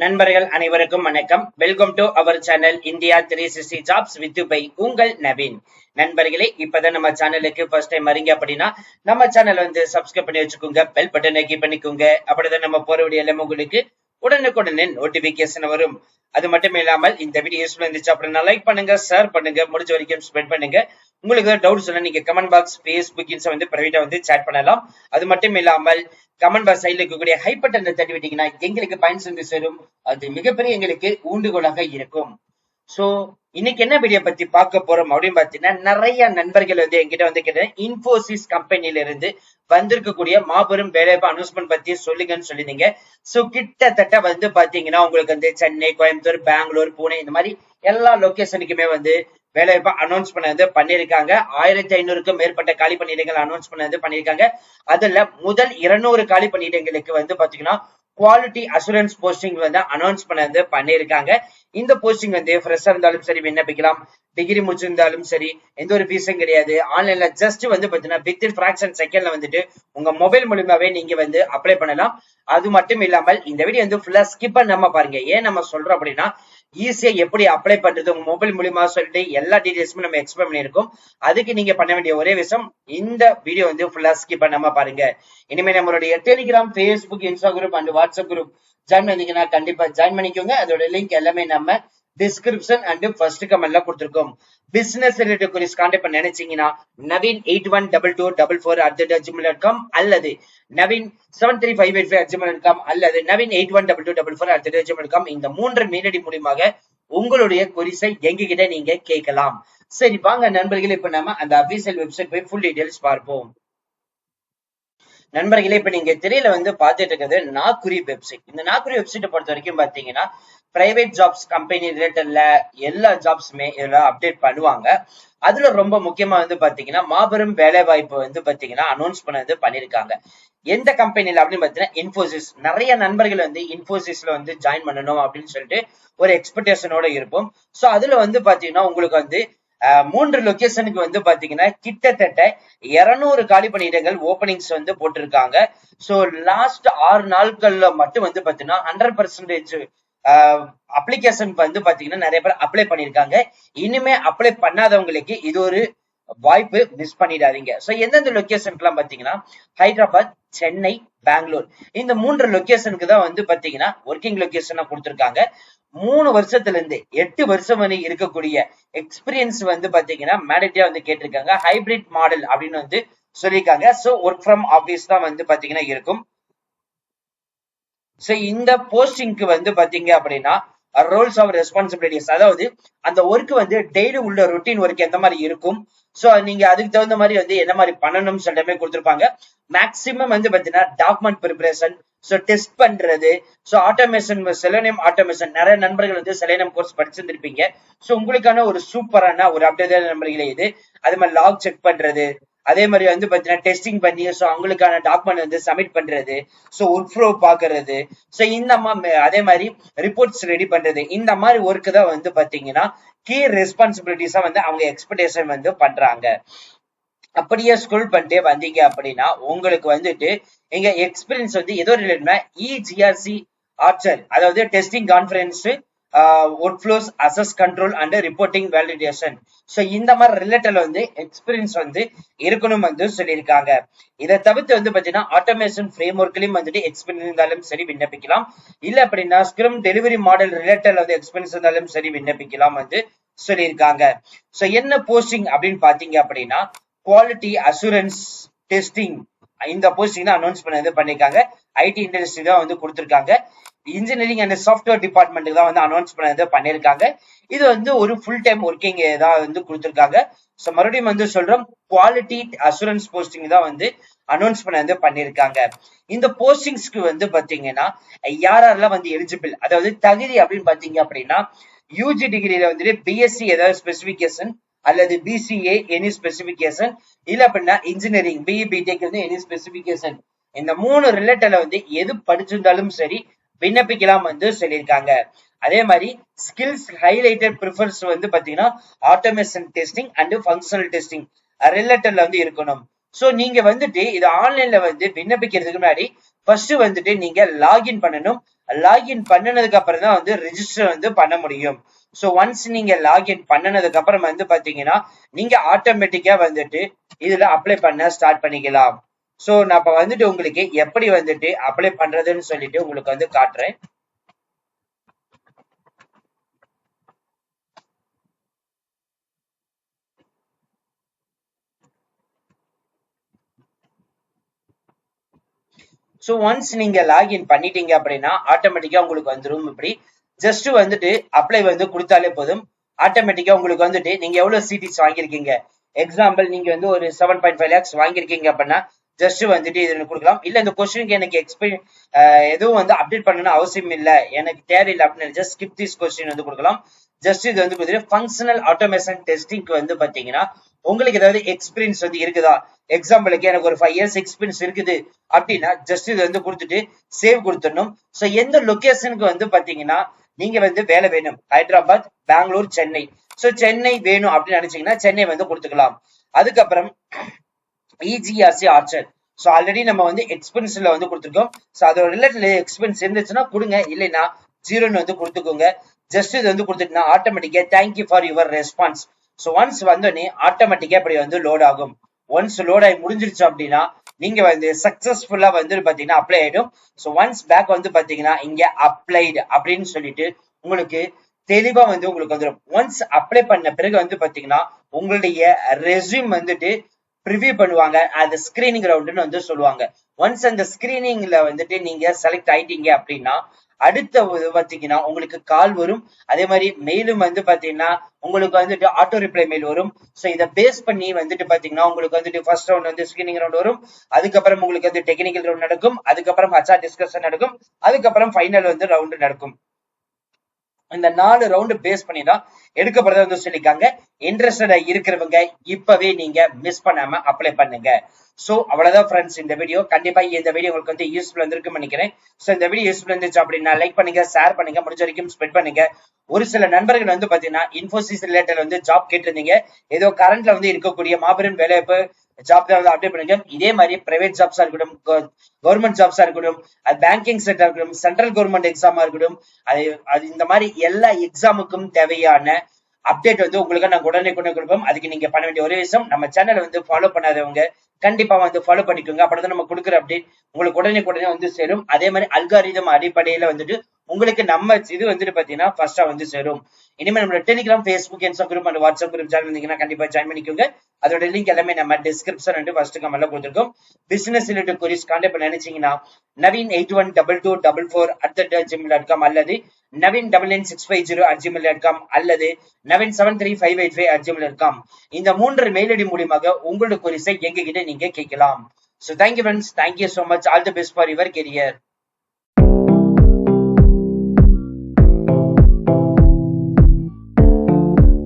நண்பர்கள் அனைவருக்கும் வணக்கம். Welcome to our channel India 360 jobs with by உங்கள் நவீன். நண்பர்களே, இப்பதான் நம்ம சேனலுக்கு ஃபர்ஸ்ட் டைம் வரீங்க அப்படின்னா நம்ம சேனல் வந்து சப்ஸ்கிரைப் பண்ணி வச்சுக்கோங்க, பெல் பட்டனை கிளிக் பண்ணிக்கோங்க. அப்படிதான் நம்ம போற வீடியோ எல்லாம் உங்களுக்கு உடனுக்குடனே நோட்டிபிகேஷன் வரும். அது மட்டும் இல்லாமல் இந்த வீடியோ யூஸ்ஃபுல் இருந்துச்சு அப்படின்னா லைக் பண்ணுங்க, ஷேர் பண்ணுங்க, முடிஞ்ச வரைக்கும் ஸ்ப்ரெட் பண்ணுங்க. உங்களுக்கு டவுட்ஸ் எல்லாம் நீங்க கமெண்ட் பாக்ஸ், ஃபேஸ்புக், இன்ஸ்டா வந்து பிரைவேட்டா வந்து சேட் பண்ணலாம். அது மட்டும் இல்லாமல் கமெண்ட் பாக்ஸ் சைட்ல இருக்கக்கூடிய ஹை பட்டனை தட்டி விட்டீங்கன்னா எங்களுக்கு பயன் சென்று சேரும். அது மிகப்பெரிய எங்களுக்கு ஊண்டுகோலாக இருக்கும். சோ இன்னைக்கு என்ன வீடியோ பத்தி பார்க்க போறோம் அப்படின்னு பாத்தீங்கன்னா, நிறைய நண்பர்கள் வந்து என்கிட்ட வந்து கேட்டேன், இன்போசிஸ் கம்பெனில இருந்து வந்திருக்கக்கூடிய மாபெரும் வேலைவாய்ப்பு அனௌன்ஸ்மெண்ட் பத்தி சொல்லுங்கன்னு சொல்லிருந்தீங்க. சோ கிட்டத்தட்ட வந்து பாத்தீங்கன்னா உங்களுக்கு வந்து சென்னை, கோயம்புத்தூர், பெங்களூர், புனே இந்த மாதிரி எல்லா லொகேஷனுக்குமே வந்து வேலைவாய்ப்பு அனௌன்ஸ் பண்ணது பண்ணிருக்காங்க. 1500க்கும் மேற்பட்ட காலி பணியிடங்கள் அனௌன்ஸ் பண்ணது பண்ணிருக்காங்க. அதுல முதல் 200 காலி பணியிடங்களுக்கு வந்து பாத்தீங்கன்னா குவாலிட்டி அசூரன்ஸ் போஸ்டிங் வந்து அனௌன்ஸ் பண்ணது பண்ணிருக்காங்க. இந்த போஸ்டிங் வந்து ஃப்ரெஷ்ஷா இருந்தாலும் சரி விண்ணப்பிக்கலாம், டிகிரி முடிச்சிருந்தாலும் சரி, எந்த ஒரு ஃபீஸும் கிடையாது. ஆன்லைன்ல ஜஸ்ட் வந்து பாத்தீங்கன்னா வித்தின் ஃபிராக்ஷன் செகண்ட்ல வந்துட்டு உங்க மொபைல் மூலமாவே நீங்க வந்து அப்ளை பண்ணலாம். அது மட்டும் இல்லாமல் இந்த வீடியோ வந்து ஃபுல்லா ஸ்கிப் பண்ணாம பாருங்க. ஏன் நம்ம சொல்றோம் அப்படின்னா, ஈஸியா எப்படி அப்ளை பண்றது உங்க மொபைல் மூலியமா சொல்லிட்டு எல்லா டீடைல்ஸுமே நம்ம எக்ஸ்பிளைன் பண்ணியிருக்கோம். அதுக்கு நீங்க பண்ண வேண்டிய ஒரே விஷயம், இந்த வீடியோ வந்து ஃபுல்லா ஸ்கிப் பண்ணாம பாருங்க. இனிமே நம்மளுடைய Telegram, Facebook, Instagram and WhatsApp group join பண்ணீங்கன்னா கண்டிப்பா ஜாயின் பண்ணிக்கோங்க. அதோட லிங்க் எல்லாமே நம்ம டிஸ்கிரிப்ஷன் அண்ட் ஃபர்ஸ்ட் கமெண்ட்ல கொடுத்திருக்கோம். பிசினஸ் ரிலேட்டட் குரீஸ் கான்டாக்ட் பண்ண நினைச்சீங்கன்னா naveen812244@gmail.com அல்லது naveen73585@gmail.com அல்லது naveen812244@gmail.com இந்த 3 மெயில் மூலமாக உங்களுடைய கொரிஸை எங்ககிட்ட நீங்க கேட்கலாம். சரி வாங்க நண்பர்களே, இப்ப நம்ம அந்த அபிஷியல் வெப்சைட் போய் ஃபுல் டீடைல்ஸ் பார்ப்போம். நண்பர்களே, இப்ப நீங்க திரையில வந்து பாத்துட்டு இருக்கிறது நாக்குரி வெப்சைட். இந்த நாக்குரி வெப்சைட்டை பொறுத்த வரைக்கும் பாத்தீங்கன்னா பிரைவேட் ஜாப்ஸ் கம்பெனி ரிலேட்டட்ல எல்லா ஜாப்ஸுமே இதுல அப்டேட் பண்ணுவாங்க. அதுல ரொம்ப முக்கியமா வந்து பாத்தீங்கன்னா மாபெரும் வேலை வாய்ப்பு வந்து பாத்தீங்கன்னா அனௌன்ஸ் பண்ணது பண்ணிருக்காங்க. எந்த கம்பெனில அப்படின்னு பாத்தீங்கன்னா இன்போசிஸ். நிறைய நண்பர்கள் வந்து இன்போசிஸ்ல வந்து ஜாயின் பண்ணணும் அப்படின்னு சொல்லிட்டு ஒரு எக்ஸ்பெக்டேஷனோட இருப்போம். சோ அதுல வந்து பாத்தீங்கன்னா உங்களுக்கு வந்து 3 லொகேஷனுக்கு வந்து பாத்தீங்கன்னா கிட்டத்தட்ட 200 காலி பணியிடங்கள் ஓபனிங்ஸ் வந்து போட்டிருக்காங்க. சோ லாஸ்ட் 6 நாட்கள்ல மட்டும் வந்து பாத்தீங்கன்னா 100% அப்ளிகேஷன் வந்து பாத்தீங்கன்னா நிறைய பேர் அப்ளை பண்ணிருக்காங்க. இனிமே அப்ளை பண்ணாதவங்களுக்கு இது ஒரு வாய்ப்பு, மிஸ் பண்ணிடாதீங்க. சோ எந்தெந்த லொகேஷனுக்கு எல்லாம் பாத்தீங்கன்னா ஹைதராபாத், சென்னை, பெங்களூர் இந்த 3 லொகேஷனுக்கு தான் வந்து பாத்தீங்கன்னா ஒர்க்கிங் லொகேஷனா கொடுத்திருக்காங்க. 3 வருஷத்துல இருந்து 8 வருஷம் வரை இருக்கக்கூடிய எக்ஸ்பீரியன்ஸ் வந்து பாத்தீங்கன்னா மேண்டேட்டரியா வந்து கேட்டிருக்காங்க. ஹைபிரிட் மாடல் அப்படின்னு வந்து சொல்லியிருக்காங்க. சோ ஒர்க் ஃப்ரம் ஆபீஸ் தான் வந்து பாத்தீங்கன்னா இருக்கும். சோ இந்த போஸ்டிங்க்கு வந்து பாத்தீங்க அப்படின்னா ரோல்ஸ் ஆஃப் ரெஸ்பான்சிபிலிட்டிஸ், அதாவது அந்த ஒர்க் வந்து டெய்லி உள்ள ரொட்டீன் ஒர்க் எந்த மாதிரி இருக்கும், சோ நீங்க அதுக்கு தகுந்த மாதிரி வந்து என்ன மாதிரி பண்ணணும்னு சொல்லிட்டு கொடுத்திருப்பாங்க. மேக்சிமம் வந்து பாத்தீங்கன்னா டாக்குமெண்ட் ப்ரிப்பரேஷன், சோ டெஸ்ட் பண்றது, சோ ஆட்டோமேஷன், செலனியம் ஆட்டோமேஷன். நிறைய நண்பர்கள் வந்து செலனியம் கோர்ஸ் படிச்சிருந்திருப்பீங்க. சோ உங்களுக்கான ஒரு சூப்பரான ஒரு அப்டேட் நண்பர்களே இது. அதே மாதிரி லாக் செக் பண்றது, அதே மாதிரி வந்து பாத்தீங்கன்னா டெஸ்டிங் பண்ணி சோ அவங்களுக்கான டாக்குமெண்ட் வந்து சப்மிட் பண்றது, சோ ஒர்க் ஃப்ளோ பாக்குறது, சோ இந்த அதே மாதிரி ரிப்போர்ட்ஸ் ரெடி பண்றது, இந்த மாதிரி ஒர்க் தான் வந்து பாத்தீங்கன்னா கீ ரெஸ்பான்சிபிலிட்டிஸா வந்து அவங்க எக்ஸ்பெக்டேஷன் வந்து பண்றாங்க. அப்படியே ஸ்க்ரோல் பண்ணிட்டே வந்தீங்க அப்படின்னா உங்களுக்கு வந்துட்டு எங்க எக்ஸ்பீரியன்ஸ் வந்து ஏதோ ரிலேட்டட்னா EGRC ஆர்ச்சர், அதாவது testing conference, work flows, access control and reporting validation. So இந்த மாதிரி ரிலேட்டட்ல வந்து எக்ஸ்பீரியன்ஸ் வந்து இருக்கணும் வந்து சொல்லியிருக்காங்க. இதை தவிர்த்து வந்து பாத்தீங்கன்னா ஆட்டோமேஷன் ஃப்ரேம் ஒர்க்லயும் வந்துட்டு எக்ஸ்பீரியன்ஸ் இருந்தாலும் சரி விண்ணப்பிக்கலாம். இல்ல அப்படின்னா ஸ்கிரம் டெலிவரி மாடல் ரிலேட்டட்ல வந்து எக்ஸ்பீரியன்ஸ் இருந்தாலும் சரி விண்ணப்பிக்கலாம் வந்து சொல்லியிருக்காங்க. சோ என்ன போஸ்டிங் அப்படின்னு பாத்தீங்க அப்படின்னா குவாலிட்டி அசூரன்ஸ் டெஸ்டிங், இந்த போஸ்டிங் தான் அனௌன்ஸ் பண்ணது பண்ணிருக்காங்க. ஐடி இண்டஸ்ட்ரி தான் வந்து கொடுத்திருக்காங்க. இன்ஜினியரிங் அண்ட் சாஃப்ட்வேர் டிபார்ட்மெண்ட் தான் வந்து அனௌன்ஸ் பண்ணது பண்ணிருக்காங்க. இது வந்து ஒரு ஃபுல் டைம் ஒர்க்கிங் தான் வந்து கொடுத்திருக்காங்க. சோ மறுபடியும் வந்து சொல்றோம், குவாலிட்டி அசூரன்ஸ் போஸ்டிங் தான் வந்து அனௌன்ஸ் பண்ணது பண்ணிருக்காங்க. இந்த போஸ்டிங்ஸ்க்கு வந்து பாத்தீங்கன்னா யாரெல்லாம் வந்து எலிஜிபிள், அதாவது தகுதி அப்படின்னு பாத்தீங்க அப்படின்னா யூஜி டிகிரியில வந்துட்டு பிஎஸ்சி ஏதாவது ஸ்பெசிபிகேஷன் அல்லது பிசிஏ எனி ஸ்பெசிபிகேஷன், இல்ல அப்படின்னா இன்ஜினியரிங் பிஇ பிடெக் வந்து எனி ஸ்பெசிபிகேஷன். இந்த 3 ரிலேட்டட்ல வந்து எது படிச்சிருந்தாலும் சரி விண்ணப்பிக்கலாம் வந்து சொல்லியிருக்காங்க. அதே மாதிரி ஸ்கில்ஸ் ஹைலைட்டட் ப்ரிஃபர்ஸ் வந்து பாத்தீங்கன்னா automation testing and functional testing ரிலேட்டட்ல வந்து இருக்கணும். சோ நீங்க வந்துட்டு இது ஆன்லைன்ல வந்து விண்ணப்பிக்கிறதுக்கு முன்னாடி ஃபர்ஸ்ட் வந்துட்டு நீங்க லாகின் பண்ணணும். லாகின் பண்ணினதுக்கு அப்புறம் தான் வந்து ரிஜிஸ்டர் வந்து பண்ண முடியும். ஸோ ஒன்ஸ் நீங்க லாகின் பண்ணினதுக்கு அப்புறம் வந்து பாத்தீங்கன்னா நீங்க ஆட்டோமேட்டிக்கா வந்துட்டு இதுல அப்ளை பண்ண ஸ்டார்ட் பண்ணிக்கலாம். ஸோ நான் இப்ப வந்துட்டு உங்களுக்கு எப்படி வந்துட்டு அப்ளை பண்றதுன்னு சொல்லிட்டு உங்களுக்கு வந்து காட்டுறேன். ஸோ ஒன்ஸ் நீங்க லாகின் பண்ணிட்டீங்க அப்படின்னா ஆட்டோமேட்டிக்கா உங்களுக்கு வந்துடும். இப்படி ஜஸ்ட் வந்துட்டு அப்ளை வந்து கொடுத்தாலே போதும். ஆட்டோமேட்டிக்கா உங்களுக்கு வந்துட்டு நீங்க எவ்வளவு சிடிஸ் வாங்கியிருக்கீங்க, எக்ஸாம்பிள் நீங்க வந்து ஒரு 7.5 lakhs வாங்கியிருக்கீங்க அப்படின்னா ஜஸ்ட் வந்துட்டு இது கொடுக்கலாம். இல்ல இந்த கொஸ்டினுக்கு எனக்கு எதுவும் வந்து அப்டேட் பண்ணணும்னு அவசியம் இல்லை, எனக்கு தேவையில்லை அப்படின்னு ஜஸ்ட் ஸ்கிப் திஸ் கொஸ்டின் வந்து கொடுக்கலாம். ஜஸ்ட் இது வந்து பாத்தீங்கன்னா ஃபங்க்ஷனல் ஆட்டோமேஷன் டெஸ்டிங்க்கு வந்து பாத்தீங்கன்னா உங்களுக்கு ஏதாவது எக்ஸ்பீரியன்ஸ் வந்து இருக்குதா, எக்ஸாம்பிளுக்கு எனக்கு ஒரு 5 years எக்ஸ்பீரியன்ஸ் இருக்குது அப்படின்னா ஜஸ்ட் இது வந்து கொடுத்துட்டு சேவ் கொடுத்துடணும். ஸோ எந்த லொகேஷனுக்கு வந்து பாத்தீங்கன்னா நீங்க வந்து வேலை வேணும், ஹைதராபாத், பெங்களூர், சென்னை. ஸோ சென்னை வேணும் அப்படின்னு நினைச்சீங்கன்னா சென்னை வந்து கொடுத்துக்கலாம். அதுக்கப்புறம் இஜிஆர்சி ஆர்ச்சர். ஸோ ஆல்ரெடி நம்ம வந்து எக்ஸ்பென்ஸ்ல வந்து கொடுத்துருக்கோம். ஸோ அதோட ரிலேட்டட் எக்ஸ்பென்ஸ் இருந்துச்சுன்னா கொடுங்க, இல்லைன்னா ஜீரோன்னு வந்து கொடுத்துக்கோங்க. ஜஸ்ட் இது வந்து கொடுத்துட்டுனா ஆட்டோமேட்டிக்கா thank you for your response. So once வந்தோடனே ஆட்டோமேட்டிக்கா இப்படி வந்து லோட் ஆகும். ஒன்ஸ் லோட் ஆகி முடிஞ்சிருச்சு அப்படின்னா நீங்க வந்து சக்சஸ்ஃபுல்லா வந்து பாத்தீங்கன்னா அப்ளை ஆயிடும். ஸோ ஒன்ஸ் பேக் வந்து பாத்தீங்கன்னா இங்க அப்ளைடு அப்படின்னு சொல்லிட்டு உங்களுக்கு தெளிவா வந்து உங்களுக்கு வந்துடும். ஒன்ஸ் அப்ளை பண்ண பிறகு வந்து பாத்தீங்கன்னா உங்களுடைய ரெஸ்யூம் வந்துட்டு ப்ரிவியூ பண்ணுவாங்க, அது ஸ்கிரீனிங் ரவுண்டுன்னு வந்து சொல்லுவாங்க. ஒன்ஸ் அந்த ஸ்கிரீனிங்ல வந்துட்டு நீங்க செலக்ட் ஆயிட்டீங்க அப்படின்னா அடுத்த பாத்தீங்கன்னா உங்களுக்கு கால் வரும். அதே மாதிரி மெயிலும் வந்து பாத்தீங்கன்னா உங்களுக்கு வந்துட்டு ஆட்டோ ரிப்ளை மெயில் வரும். ஸோ இதை பேஸ் பண்ணி வந்துட்டு பாத்தீங்கன்னா உங்களுக்கு வந்துட்டு ஃபர்ஸ்ட் ரவுண்ட் வந்து ஸ்கிரீனிங் ரவுண்ட் வரும். அதுக்கப்புறம் உங்களுக்கு வந்து டெக்னிக்கல் ரவுண்ட் நடக்கும். அதுக்கப்புறம் ஹச்ஆர் டிஸ்கஷன் நடக்கும். அதுக்கப்புறம் ஃபைனல் வந்து ரவுண்டு நடக்கும். இந்த 4 ரவுண்டு பேஸ் பண்ணி தான் எடுக்கப்படுறத வந்து சொல்லியிருக்காங்க. இன்ட்ரெஸ்டடா இருக்கிறவங்க இப்பவே நீங்க மிஸ் பண்ணாம அப்ளை பண்ணுங்க. சோ அவ்வளவுதான் ஃப்ரெண்ட்ஸ் இந்த வீடியோ. கண்டிப்பா இந்த வீடியோ உங்களுக்கு வந்து யூஸ்ஃபுல் இருந்திருக்குன்னு நினைக்கிறேன். சோ இந்த வீடியோ யூஸ்ஃபுல் இருந்துச்சு அப்படின்னா லைக் பண்ணுங்க, ஷேர் பண்ணுங்க, முடிஞ்ச வரைக்கும் ஸ்ப்ரெட் பண்ணுங்க. ஒரு சில நண்பர்கள் வந்து பாத்தீங்கன்னா இன்ஃபோசிஸ் ரிலேட்டட் வந்து ஜாப் கேட்டிருந்தீங்க. ஏதோ கரண்ட்ல வந்து இருக்கக்கூடிய மாபெரும் வேலைவாய்ப்பு ஜாப் தான் வந்து அப்டேட் பண்ணுங்க. இதே மாதிரி பிரைவேட் ஜாப்ஸா இருக்கட்டும், கவர்மெண்ட் ஜாப்ஸா இருக்கட்டும், அது பேங்கிங் செக்டரா இருக்கட்டும், சென்ட்ரல் கவர்மெண்ட் எக்ஸாமா இருக்கட்டும், அது இந்த மாதிரி எல்லா எக்ஸாமுக்கும் தேவையான அப்டேட் வந்து உங்களுக்கு நாங்க உடனே கொண்டு கொடுப்போம். அதுக்கு நீங்க பண்ண வேண்டிய ஒரே விஷயம், நம்ம சேனலை வந்து ஃபாலோ பண்ணாதவங்க கண்டிப்பா வந்து ஃபாலோ பண்ணிக்கோங்க. அப்பதான் நம்ம கொடுக்குற அப்டேட் உங்களுக்கு உடனே வந்து சேரும். அதே மாதிரி அல்காரிதம் அடிப்படையில வந்துட்டு உங்களுக்கு நம்ம இது வந்துட்டு பாத்தீங்கன்னா ஃபர்ஸ்டா வந்து சேரும். இனிமே நம்மளோட Telegram, Facebook, Instagram group and WhatsApp group join பண்ணீங்கன்னா கண்டிப்பா ஜாயின் பண்ணிக்கோங்க. அதோட லிங்க் எல்லாமே நம்ம டிஸ்கிரிப்ஷன் அண்ட் ஃபர்ஸ்ட் கமெண்ட்ல கொடுத்துருக்கோம். பிசினஸ் ரிலேட்டட் queries கான்டாக்ட் பண்ண நினைச்சீங்கன்னா naveen812244@gmail.com அல்லது naveen99650@gmail.com அல்லது naveen73585@gmail.com இந்த 3 மெயில் ஐடி மூலமாக உங்களோட queries எங்க கிட்ட நீங்க கேட்கலாம். So thank you friends, thank you so much, all the best for your career.